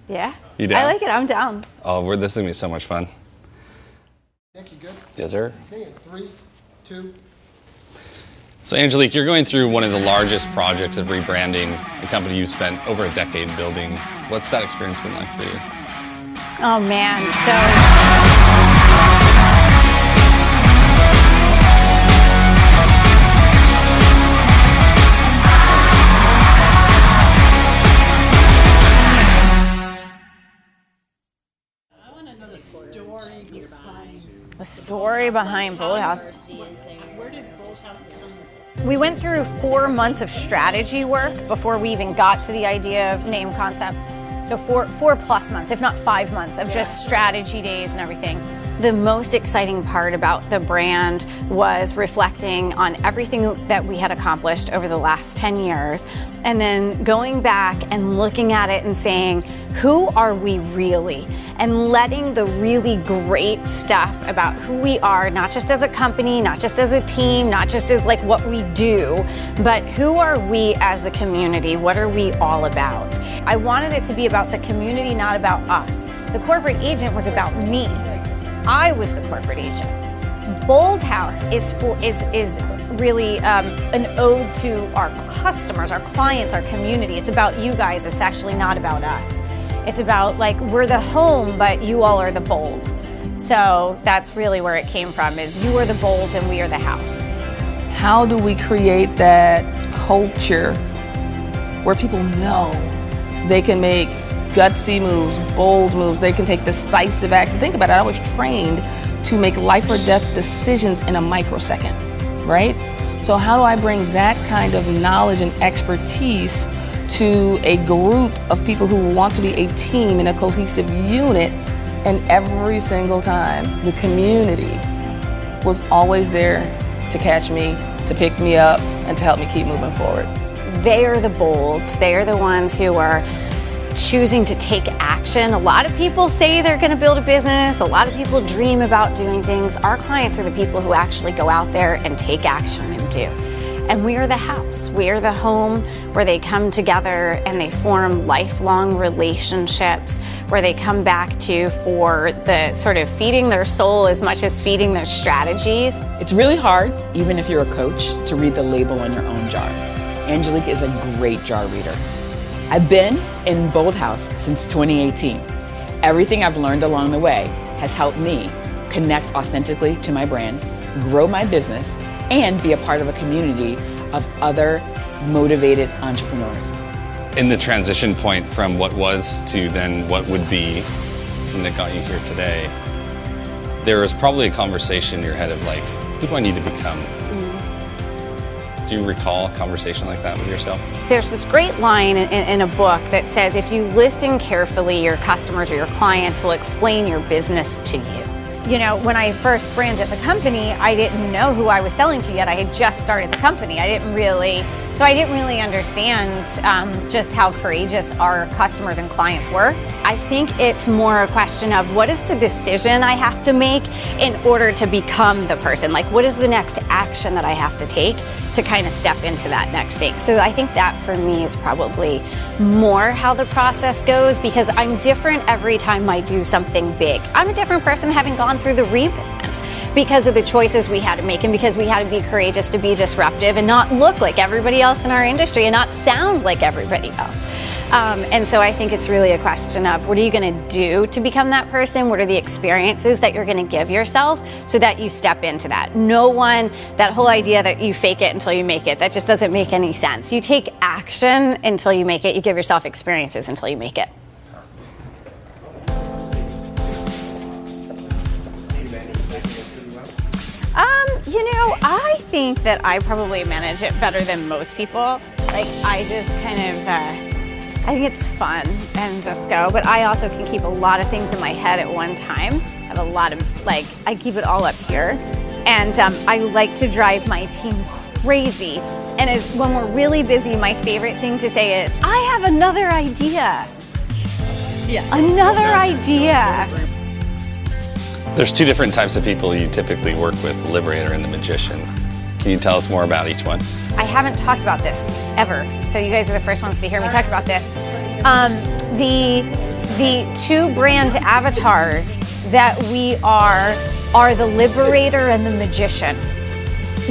Yeah. You down? I like it. I'm down. Oh, this is going to be so much fun. Nick, you good? Yes, sir. Okay, in 3, 2. So, Angelique, you're going through one of the largest projects of rebranding a company you've spent over a decade building. What's that experience been like for you? Oh, man. The story behind BoldHaus. Where did BoldHaus come? We went through 4 months of strategy work before we even got to the idea of name concept. So 4+ months, if not 5 months, of just strategy days and everything. The most exciting part about the brand was reflecting on everything that we had accomplished over the last 10 years, and then going back and looking at it and saying, who are we really? And letting the really great stuff about who we are, not just as a company, not just as a team, not just as like what we do, but who are we as a community? What are we all about? I wanted it to be about the community, not about us. The corporate agent was about me. I was the corporate agent. BoldHaus is really an ode to our customers, our clients, our community. It's about you guys. It's actually not about us. It's about like we're the home, but you all are the bold. So that's really where it came from, is you are the bold and we are the house. How do we create that culture where people know they can make gutsy moves, bold moves, they can take decisive action? Think about it, I was trained to make life or death decisions in a microsecond, right? So how do I bring that kind of knowledge and expertise to a group of people who want to be a team and a cohesive unit? And every single time, the community was always there to catch me, to pick me up, and to help me keep moving forward. They are the bolds. They are the ones who are choosing to take action. A lot of people say they're going to build a business. A lot of people dream about doing things. Our clients are the people who actually go out there and take action and do. And we are the house. We are the home where they come together and they form lifelong relationships, where they come back to for the sort of feeding their soul as much as feeding their strategies. It's really hard, even if you're a coach, to read the label on your own jar. Angelique is a great jar reader. I've been in BoldHaus since 2018. Everything I've learned along the way has helped me connect authentically to my brand, grow my business, and be a part of a community of other motivated entrepreneurs. In the transition point from what was to then what would be, and that got you here today, there was probably a conversation in your head of like, who do I need to become? Do you recall a conversation like that with yourself? There's this great line in a book that says, if you listen carefully, your customers or your clients will explain your business to you. You know, when I first branded the company, I didn't know who I was selling to yet. I had just started the company. I didn't really understand just how courageous our customers and clients were. I think it's more a question of what is the decision I have to make in order to become the person? Like, what is the next action that I have to take to kind of step into that next thing? So I think that for me is probably more how the process goes, because I'm different every time I do something big. I'm a different person having gone through the rebrand, because of the choices we had to make and because we had to be courageous to be disruptive and not look like everybody else in our industry and not sound like everybody else. And so I think it's really a question of what are you going to do to become that person? What are the experiences that you're going to give yourself so that you step into that? That whole idea that you fake it until you make it, that just doesn't make any sense. You take action until you make it. You give yourself experiences until you make it. You know, I think that I probably manage it better than most people. Like, I just kind of, I think it's fun and just go. But I also can keep a lot of things in my head at one time. I have a lot of, like, I keep it all up here. And I like to drive my team crazy. And when we're really busy, my favorite thing to say is, I have another idea. Yeah. Another idea. There's two different types of people you typically work with, the liberator and the magician. Can you tell us more about each one? I haven't talked about this ever, so you guys are the first ones to hear me talk about this. The two brand avatars that we are the liberator and the magician.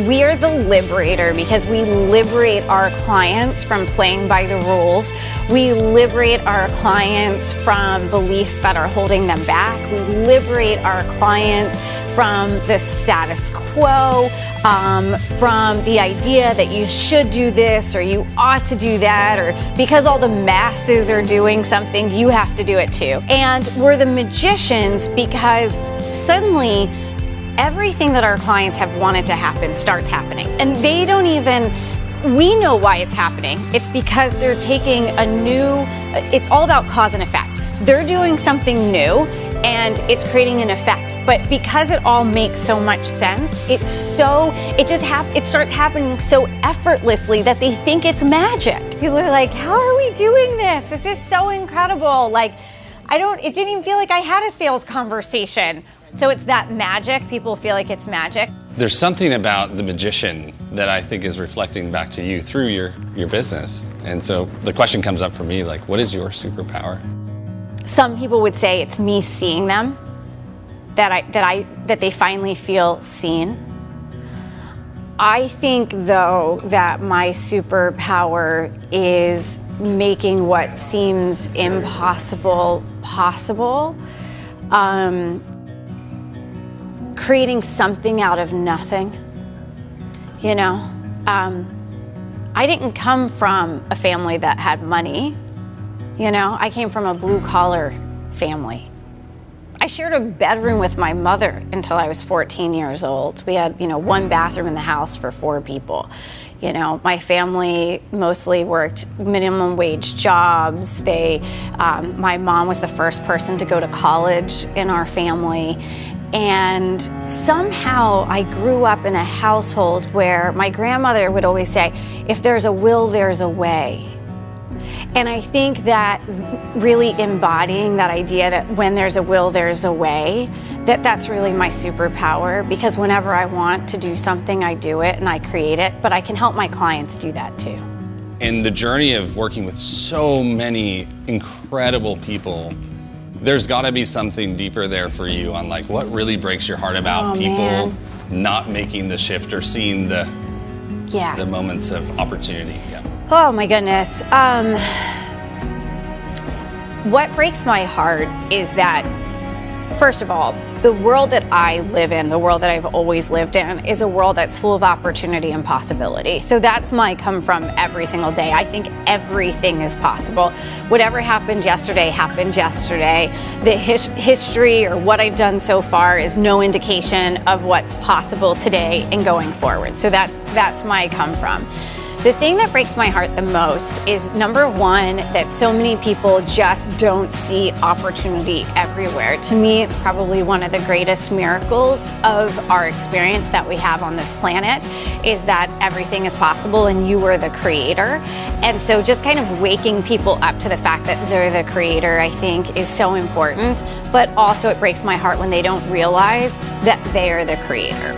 We are the liberator because we liberate our clients from playing by the rules. We liberate our clients from beliefs that are holding them back. We liberate our clients from the status quo, from the idea that you should do this or you ought to do that, or because all the masses are doing something, you have to do it too. And we're the magicians because suddenly everything that our clients have wanted to happen starts happening. And they don't even, we know why it's happening. It's because they're taking it's all about cause and effect. They're doing something new and it's creating an effect. But because it all makes so much sense, it starts happening so effortlessly that they think it's magic. People are like, how are we doing this? This is so incredible. Like, it didn't even feel like I had a sales conversation. So it's that magic. People feel like it's magic. There's something about the magician that I think is reflecting back to you through your business. And so the question comes up for me, like, what is your superpower? Some people would say it's me seeing them, that they finally feel seen. I think, though, that my superpower is making what seems impossible possible. Creating something out of nothing, you know. I didn't come from a family that had money, you know. I came from a blue-collar family. I shared a bedroom with my mother until I was 14 years old. We had, one bathroom in the house for 4 people. You know, my family mostly worked minimum wage jobs. My mom was the first person to go to college in our family. And somehow I grew up in a household where my grandmother would always say, if there's a will, there's a way. And I think that really embodying that idea that when there's a will, there's a way, that's really my superpower, because whenever I want to do something, I do it and I create it, but I can help my clients do that too. In the journey of working with so many incredible people, there's got to be something deeper there for you on like what really breaks your heart about people not making the shift or seeing the moments of opportunity. Yeah. Oh my goodness. What breaks my heart is that, first of all, the world that I live in, the world that I've always lived in, is a world that's full of opportunity and possibility. So that's my come from every single day. I think everything is possible. Whatever happened yesterday happened yesterday. The history or what I've done so far is no indication of what's possible today and going forward. So that's my come from. The thing that breaks my heart the most is, number one, that so many people just don't see opportunity everywhere. To me, it's probably one of the greatest miracles of our experience that we have on this planet, is that everything is possible and you are the creator. And so just kind of waking people up to the fact that they're the creator, I think, is so important. But also it breaks my heart when they don't realize that they are the creator.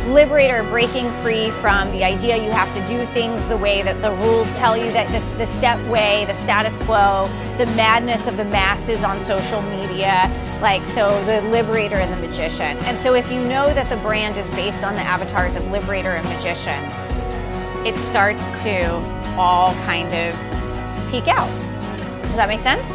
Liberator, breaking free from the idea you have to do things the way that the rules tell you, that the set way, the status quo, the madness of the masses on social media, so the liberator and the magician. And so if you know that the brand is based on the avatars of liberator and magician, it starts to all kind of peak out. Does that make sense?